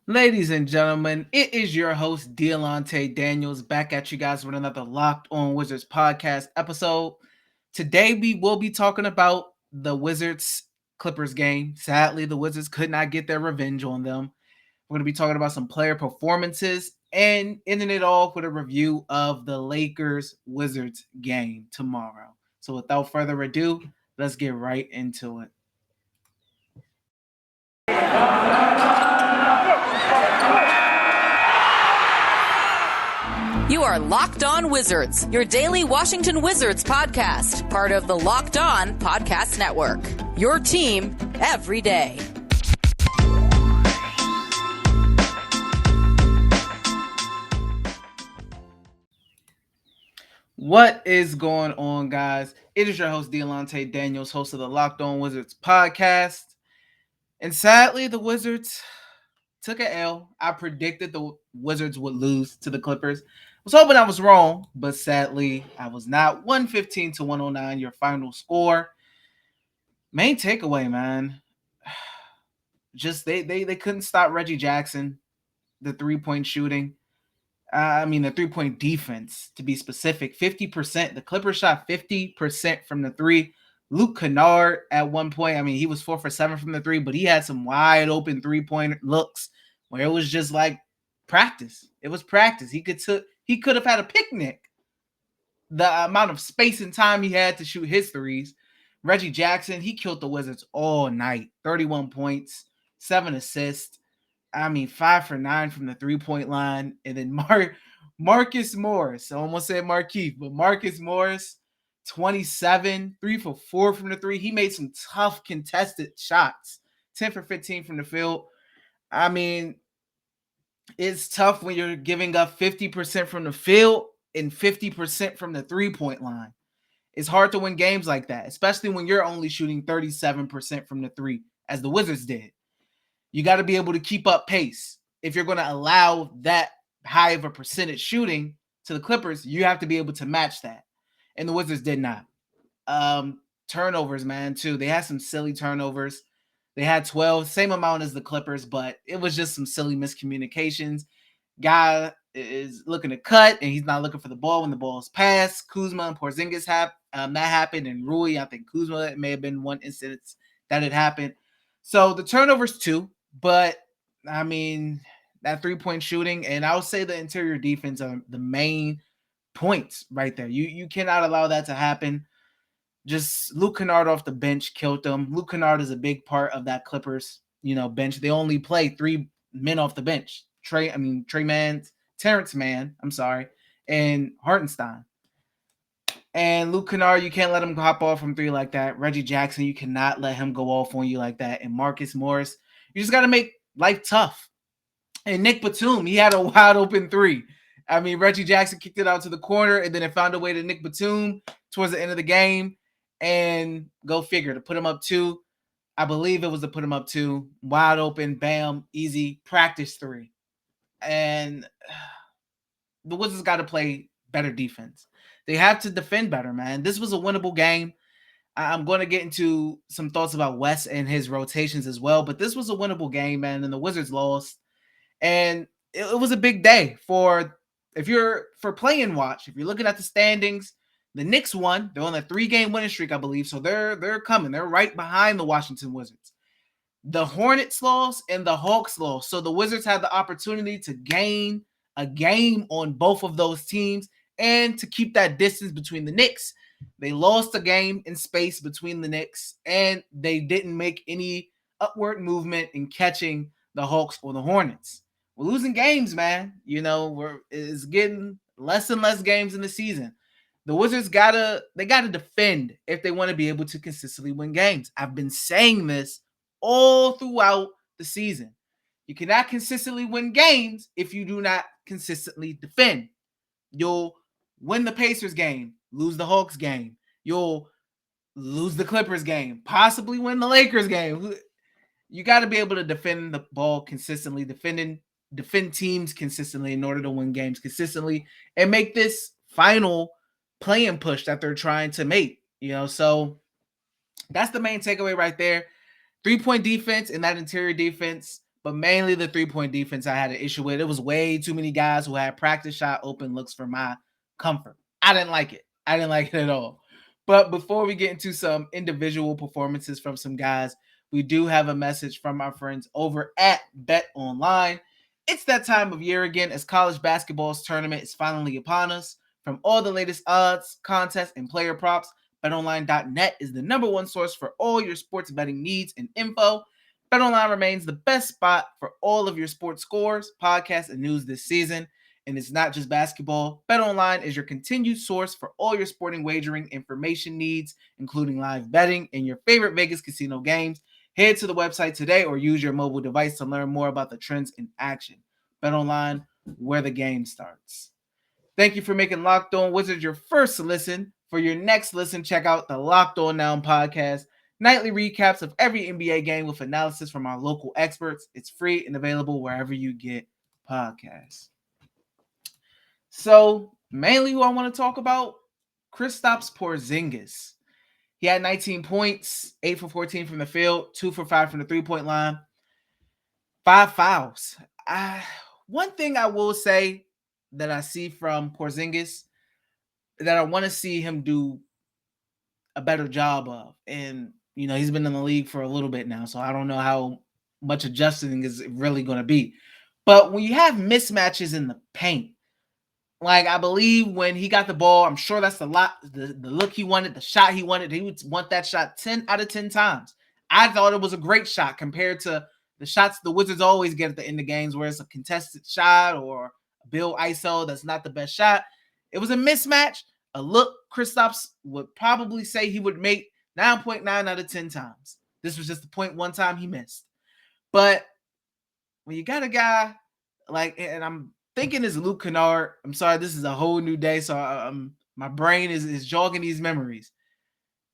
Ladies and gentlemen, it is your host, Dialante Daniels, back at you guys with another Locked On Wizards podcast episode. Today, we will be talking about the Wizards Clippers game. Sadly, the Wizards could not get their revenge on them. We're going to be talking about some player performances and ending it off with a review of the Lakers Wizards game tomorrow. So, without further ado, let's get right into it. You are Locked On Wizards, your daily Washington Wizards podcast, part of the Locked On Podcast Network. Your team every day. What is going on, guys? It is your host, Dialante Daniels, host of the Locked On Wizards podcast. And sadly, the Wizards took an L. I predicted the Wizards would lose to the Clippers. I was hoping I was wrong, but sadly, I was not. 115 to 109, your final score. Main takeaway, man. Just they couldn't stop Reggie Jackson, the three-point shooting. The three-point defense, to be specific. 50%. The Clippers shot 50% from the three. Luke Kennard at one point, he was 4 for 7 from the three, but he had some wide open three-point looks where it was just like practice. It was practice. He could have had a picnic. The amount of space and time he had to shoot his threes. Reggie Jackson, he killed the Wizards all night. 31 points, 7 assists. 5 for 9 from the three-point line. And then Marcus Morris. I almost said Markieff, but Marcus Morris, 27, 3 for 4 from the three. He made some tough contested shots. 10 for 15 from the field. It's tough when you're giving up 50% from the field and 50% from the three-point line. It's hard to win games like that, especially when you're only shooting 37% from the three, as the Wizards did. You got to be able to keep up pace. If you're going to allow that high of a percentage shooting to the Clippers, you have to be able to match that. And the Wizards did not. Turnovers, man, too. They had some silly turnovers. They had 12, same amount as the Clippers, but it was just some silly miscommunications. Guy is looking to cut, and he's not looking for the ball when the ball is passed. Kuzma and Porzingis that happened, and Rui, I think Kuzma, it may have been one instance that it happened. So the turnovers, too. But, that three-point shooting, and I would say the interior defense are the main points right there. You cannot allow that to happen. Just Luke Kennard off the bench killed them. Luke Kennard is a big part of that Clippers, bench. They only play 3 men off the bench. Terrence Mann, and Hartenstein. And Luke Kennard, you can't let him hop off from 3 like that. Reggie Jackson, you cannot let him go off on you like that. And Marcus Morris, you just got to make life tough. And Nick Batum, he had a wide open 3. Reggie Jackson kicked it out to the corner, and then it found a way to Nick Batum towards the end of the game. And go figure, to put him up 2. I believe it was to put him up 2. Wide open, bam, easy, practice 3. And the Wizards got to play better defense. They have to defend better, man. This was a winnable game. I'm going to get into some thoughts about Wes and his rotations as well, but this was a winnable game, man, and the Wizards lost. And it was a big day for play-in watch. If you're looking at the standings, the Knicks won. They're on a 3-game winning streak, I believe, so they're coming. They're right behind the Washington Wizards. The Hornets lost and the Hawks lost, so the Wizards had the opportunity to gain a game on both of those teams and to keep that distance between the Knicks. They lost a game in space between the Knicks, and they didn't make any upward movement in catching the Hawks or the Hornets. We're losing games, man. It's getting less and less games in the season. The Wizards gotta defend if they want to be able to consistently win games. I've been saying this all throughout the season. You cannot consistently win games if you do not consistently defend. You'll win the Pacers game, lose the Hawks game. You'll lose the Clippers game, possibly win the Lakers game. You got to be able to defend the ball consistently, defend teams consistently in order to win games consistently and make this final play-in push that they're trying to make. So that's the main takeaway right there. 3-point defense and that interior defense but mainly the 3-point defense I had an issue with. It was way too many guys who had practice shot open looks for my comfort. I didn't like it. I didn't like it at all. But before we get into some individual performances from some guys, we do have a message from our friends over at Bet Online. It's that time of year again as college basketball's tournament is finally upon us. From all the latest odds, contests, and player props, BetOnline.net is the number one source for all your sports betting needs and info. BetOnline remains the best spot for all of your sports scores, podcasts, and news this season. And it's not just basketball. BetOnline is your continued source for all your sporting wagering information needs, including live betting and your favorite Vegas casino games. Head to the website today or use your mobile device to learn more about the trends in action. BetOnline, where the game starts. Thank you for making Locked On Wizards your first listen. For your next listen, check out the Locked On Now podcast. Nightly recaps of every NBA game with analysis from our local experts. It's free and available wherever you get podcasts. So, mainly who I want to talk about, Kristaps Porzingis. He had 19 points, 8 for 14 from the field, 2 for 5 from the three-point line, 5 fouls. One thing I will say that I see from Porzingis that I want to see him do a better job of. And, he's been in the league for a little bit now, so I don't know how much adjusting is really going to be. But when you have mismatches in the paint, like I believe when he got the ball, I'm sure that's the look he wanted, the shot he wanted. He would want that shot 10 out of 10 times. I thought it was a great shot compared to the shots the Wizards always get at the end of games where it's a contested shot or a Bill ISO that's not the best shot. It was a mismatch, a look Kristaps would probably say he would make 9.9 out of 10 times. This was just the point one time he missed. But when you got a guy like, and I'm thinking it's Luke Kennard. I'm sorry, this is a whole new day, so my brain is jogging these memories.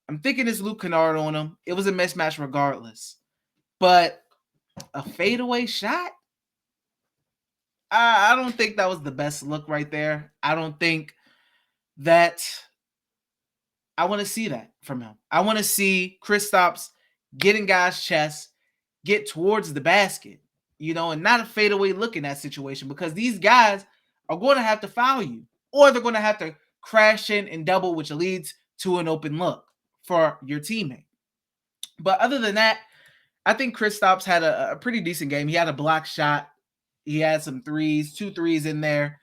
I'm thinking it's Luke Kennard on him. It was a mismatch regardless. But a fadeaway shot? I don't think that was the best look right there. I don't think that I want to see that from him. I want to see Kristaps get in guys' chests, get towards the basket, and not a fadeaway look in that situation because these guys are going to have to foul you or they're going to have to crash in and double, which leads to an open look for your teammate. But other than that, I think Kristaps had a pretty decent game. He had a block shot. He had some threes, 2 threes in there.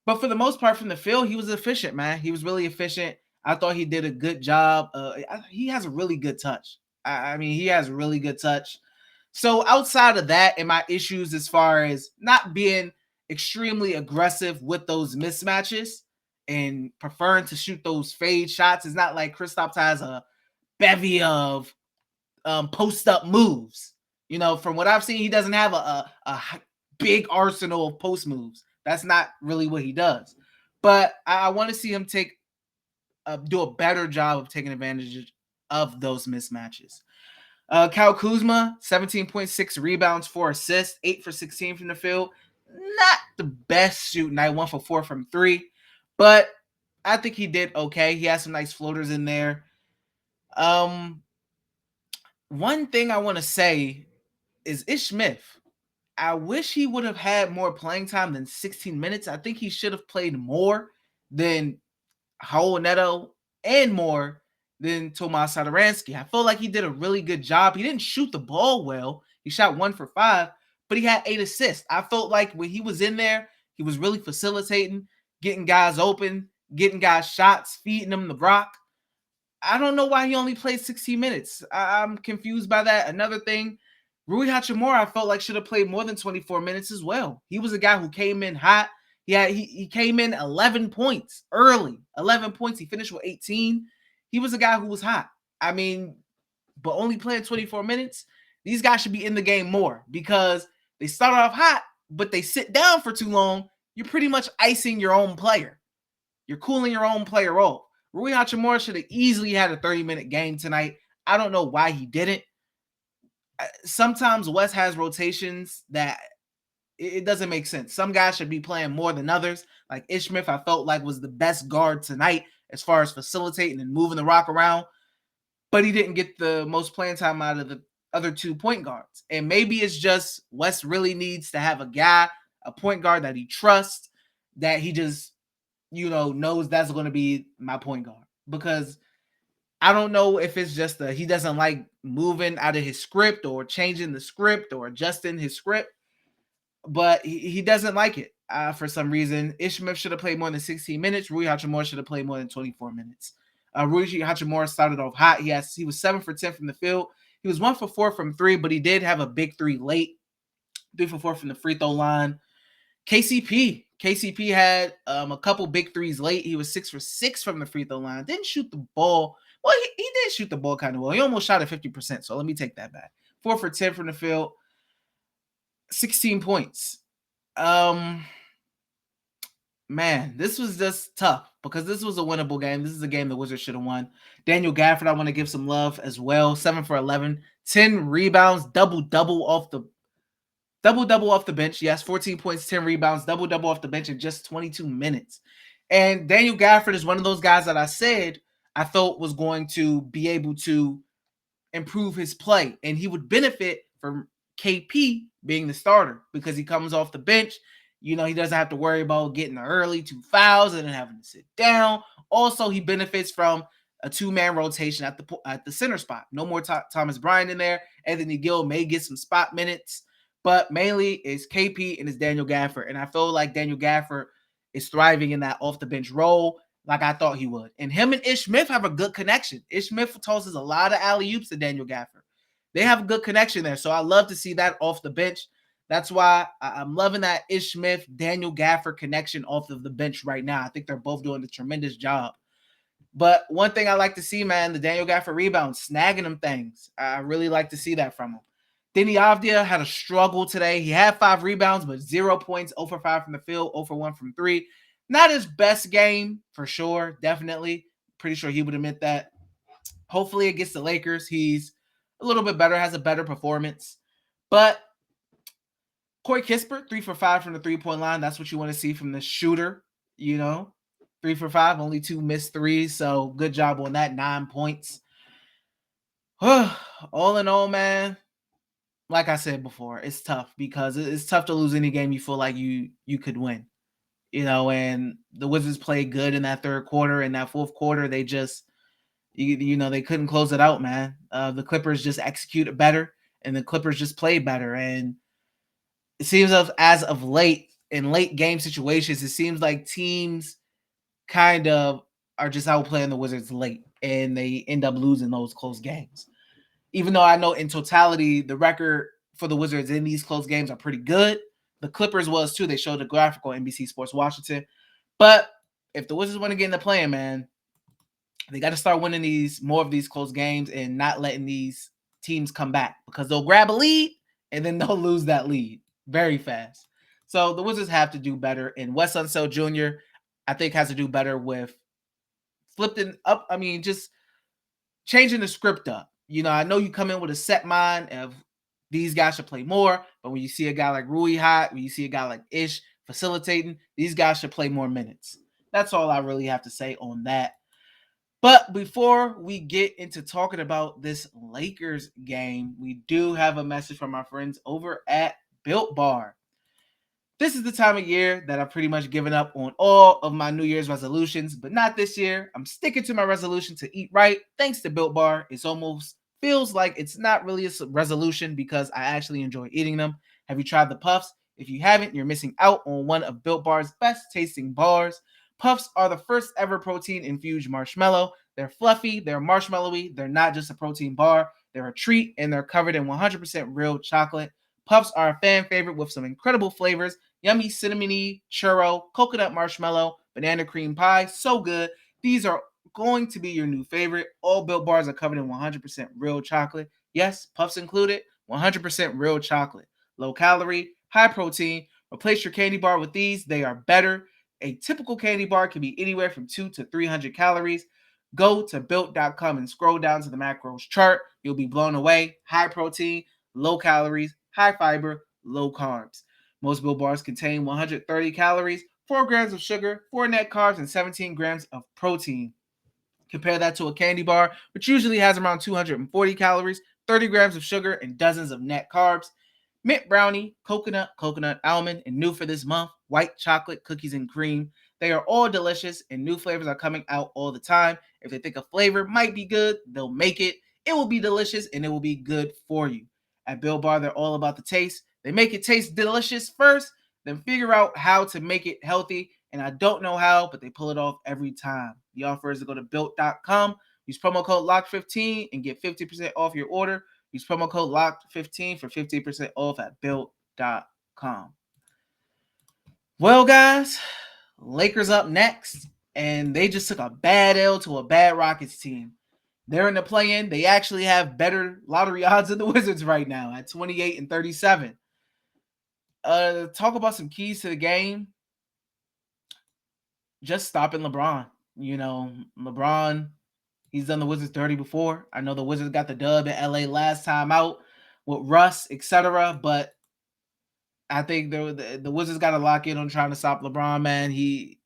But for the most part from the field, he was efficient, man. He was really efficient. I thought he did a good job. He has a really good touch. He has really good touch. So outside of that and my issues as far as not being extremely aggressive with those mismatches and preferring to shoot those fade shots, it's not like Kristaps has a bevy of post-up moves. From what I've seen, he doesn't have a big arsenal of post moves. That's not really what he does. But I want to see him do a better job of taking advantage of those mismatches. Kyle Kuzma, 17.6 rebounds, 4 assists, 8 for 16 from the field. Not the best shooting night, 1 for 4 from 3. But I think he did okay. He has some nice floaters in there. One thing I want to say is Ish Smith. I wish he would have had more playing time than 16 minutes. I think he should have played more than Raul Neto and more than Tomas Satoransky. I feel like he did a really good job. He didn't shoot the ball well. He shot 1 for 5, but he had 8 assists. I felt like when he was in there, he was really facilitating, getting guys open, getting guys shots, feeding them the rock. I don't know why he only played 16 minutes. I'm confused by that. Another thing, Rui Hachimura, I felt like should have played more than 24 minutes as well. He was a guy who came in hot. He came in 11 points early. 11 points. He finished with 18. He was a guy who was hot. But only playing 24 minutes. These guys should be in the game more because they start off hot, but they sit down for too long. You're pretty much icing your own player. You're cooling your own player off. Rui Hachimura should have easily had a 30-minute game tonight. I don't know why he didn't. Sometimes Wes has rotations that it doesn't make sense. Some guys should be playing more than others. Like Ish Smith, I felt like was the best guard tonight as far as facilitating and moving the rock around. But he didn't get the most playing time out of other two point guards. And maybe it's just Wes really needs to have a point guard that he trusts, that he just, knows that's going to be my point guard. Because I don't know if it's just he doesn't like moving out of his script or changing the script or adjusting his script, but he doesn't like it for some reason. Ish Smith should have played more than 16 minutes. Rui Hachimura should have played more than 24 minutes. Rui Hachimura started off hot. He was 7 for 10 from the field. He was 1 for 4 from 3, but he did have a big 3 late. 3 for 4 from the free throw line. KCP had a couple big 3s late. He was 6 for 6 from the free throw line. Didn't shoot the ball. Well, he did shoot the ball kind of well. He almost shot at 50%, so let me take that back. 4 for 10 from the field. 16 points. Man, this was just tough because this was a winnable game. This is a game the Wizards should have won. Daniel Gafford, I want to give some love as well. 7 for 11, 10 rebounds, double-double off the bench. Yes, 14 points, 10 rebounds, double-double off the bench in just 22 minutes. And Daniel Gafford is one of those guys that I said I thought was going to be able to improve his play, and he would benefit from KP being the starter because he comes off the bench. He doesn't have to worry about getting early 2 fouls and then having to sit down. Also, he benefits from a 2-man rotation at the center spot. No more Thomas Bryant in there. Anthony Gill may get some spot minutes, but mainly it's KP and it's Daniel Gafford. And I feel like Daniel Gafford is thriving in that off-the-bench role like I thought he would. And him and Ish Smith have a good connection. Ish Smith tosses a lot of alley-oops to Daniel Gafford. They have a good connection there, so I love to see that off the bench. That's why I'm loving that Ish Smith, Daniel Gafford connection off of the bench right now. I think they're both doing a tremendous job. But one thing I like to see, man, the Daniel Gafford rebounds, snagging them things. I really like to see that from him. Deni Avdija had a struggle today. He had 5 rebounds, but 0 points, 0 for 5 from the field, 0 for 1 from 3. Not his best game, for sure, definitely. Pretty sure he would admit that. Hopefully against the Lakers, he's a little bit better, has a better performance. But Corey Kispert, 3 for 5 from the three-point line. That's what you want to see from the shooter, 3 for 5, only 2 missed threes. So good job on that, 9 points. All in all, man, like I said before, it's tough because it's tough to lose any game you feel like you could win. And the Wizards played good in that third quarter. In that fourth quarter, they just, they couldn't close it out, man. The Clippers just executed better, and the Clippers just played better. And it seems as of late, in late game situations, it seems like teams kind of are just outplaying the Wizards late, and they end up losing those close games. Even though I know in totality, the record for the Wizards in these close games are pretty good. The Clippers was too. They showed the graphic on NBC Sports Washington. But if the Wizards want to get into playing, man, they got to start winning more of these close games and not letting these teams come back because they'll grab a lead and then they'll lose that lead very fast. So the Wizards have to do better. And Wes Unseld Jr., I think, has to do better with flipping up. I mean, just changing the script up. I know you come in with a set mind of these guys should play more, but when you see a guy like Rui hot, when you see a guy like Ish facilitating, these guys should play more minutes. That's all I really have to say on that. But before we get into talking about this Lakers game, we do have a message from our friends over at Built Bar. This is the time of year that I've pretty much given up on all of my New Year's resolutions, but not this year. I'm sticking to my resolution to eat right. Thanks to Built Bar, it's almost feels like it's not really a resolution because I actually enjoy eating them. Have you tried the Puffs? If you haven't, you're missing out on one of Built Bar's best tasting bars. Puffs are the first ever protein-infused marshmallow. They're fluffy, they're marshmallowy, they're not just a protein bar. They're a treat, and they're covered in 100% real chocolate. Puffs are a fan favorite with some incredible flavors. Yummy cinnamony, churro, coconut marshmallow, banana cream pie. So good. These are going to be your new favorite. All Built Bars are covered in 100% real chocolate. Yes, Puffs included, 100% real chocolate. Low calorie, high protein. Replace your candy bar with these. They are better. A typical candy bar can be anywhere from 200 to 300 calories. Go to Built.com and scroll down to the macros chart. You'll be blown away. High protein, low calories, high fiber, low carbs. Most Built Bars contain 130 calories, 4 grams of sugar, 4 net carbs, and 17 grams of protein. Compare that to a candy bar, which usually has around 240 calories, 30 grams of sugar, and dozens of net carbs. Mint brownie, coconut almond, and new for this month, white chocolate cookies and cream. They are all delicious, and new flavors are coming out all the time. If they think a flavor might be good, they'll make it. It will be delicious, and it will be good for you. At Built Bar, they're all about the taste. They make it taste delicious first, then figure out how to make it healthy. And I don't know how, but they pull it off every time. The offer is to go to built.com, use promo code LOCK15, and get 50% off your order. Use promo code LOCKED15 for 50% off at built.com. Well, guys, Lakers up next, and they just took a bad L to a bad Rockets team. They're in the play-in. They actually have better lottery odds than the Wizards right now at 28 and 37. Talk about some keys to the game. Just stopping LeBron. LeBron, he's done the Wizards dirty before. I know the Wizards got the dub in LA last time out with Russ, etc. But I think the Wizards got to lock in on trying to stop LeBron, man.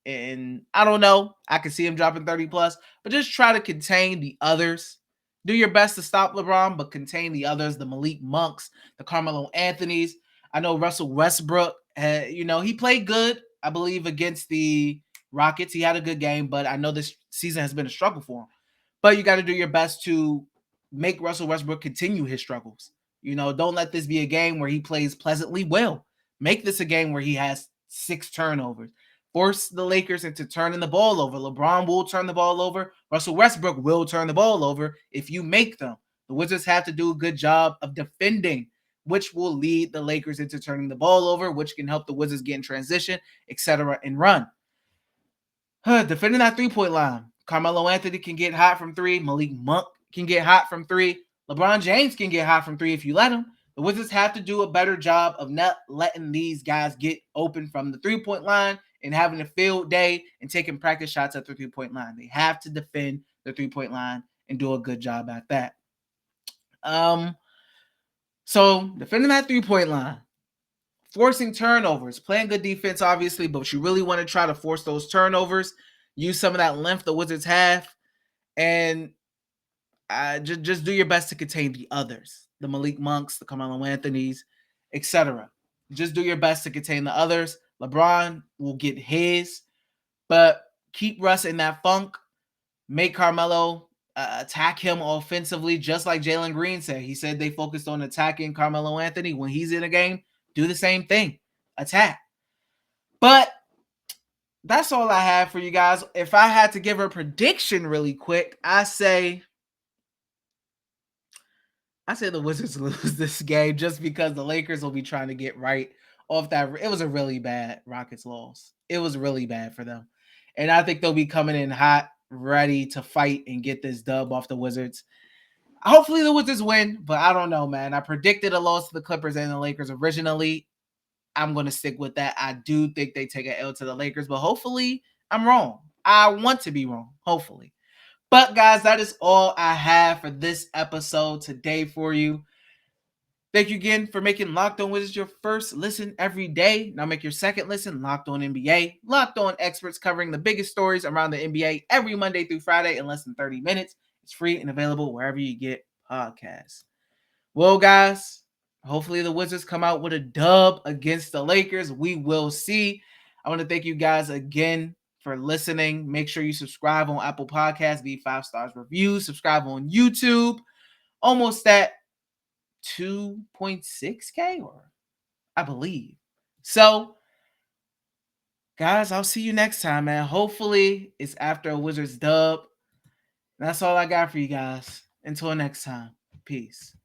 And I don't know. I can see him dropping 30 plus, but just try to contain the others. Do your best to stop LeBron, but contain the others, the Malik Monks, the Carmelo Anthonys. I know Russell Westbrook, he played good, I believe, against the Rockets. He had a good game, but I know this season has been a struggle for him. But you got to do your best to make Russell Westbrook continue his struggles. Don't let this be a game where he plays pleasantly well. Make this a game where he has 6 turnovers. Force the Lakers into turning the ball over. LeBron will turn the ball over. Russell Westbrook will turn the ball over if you make them. The Wizards have to do a good job of defending, which will lead the Lakers into turning the ball over, which can help the Wizards get in transition, etc., and run. Defending that three-point line. Carmelo Anthony can get hot from 3. Malik Monk can get hot from 3. LeBron James can get hot from 3 if you let him. The Wizards have to do a better job of not letting these guys get open from the three-point line and having a field day and taking practice shots at the three-point line. They have to defend the three-point line and do a good job at that. So defending that three-point line, forcing turnovers, playing good defense, obviously, but you really want to try to force those turnovers, use some of that length the Wizards have, and just do your best to contain the others, the Malik Monks, the Carmelo Anthonys, etc. Just do your best to contain the others. LeBron will get his, but keep Russ in that funk. Make Carmelo attack him offensively, just like Jalen Green said. He said they focused on attacking Carmelo Anthony. When he's in a game, do the same thing. Attack. But that's all I have for you guys. If I had to give a prediction really quick, I say the Wizards lose this game just because the Lakers will be trying to get right off that. It was a really bad Rockets loss. It was really bad for them. And I think they'll be coming in hot, ready to fight and get this dub off the Wizards. Hopefully the Wizards win, but I don't know, man. I predicted a loss to the Clippers and the Lakers originally. I'm going to stick with that. I do think they take an L to the Lakers, but hopefully I'm wrong. I want to be wrong, hopefully. But guys, that is all I have for this episode today for you. Thank you again for making Locked On Wizards your first listen every day. Now make your second listen Locked On NBA. Locked On experts covering the biggest stories around the NBA every Monday through Friday in less than 30 minutes. It's free and available wherever you get podcasts. Well, guys, hopefully the Wizards come out with a dub against the Lakers. We will see. I want to thank you guys again for listening. Make sure you subscribe on Apple Podcasts, leave 5 stars reviews, subscribe on YouTube. Almost at 2.6K, or I believe. So, guys, I'll see you next time, man. Hopefully it's after a Wizards dub. That's all I got for you guys. Until next time. Peace.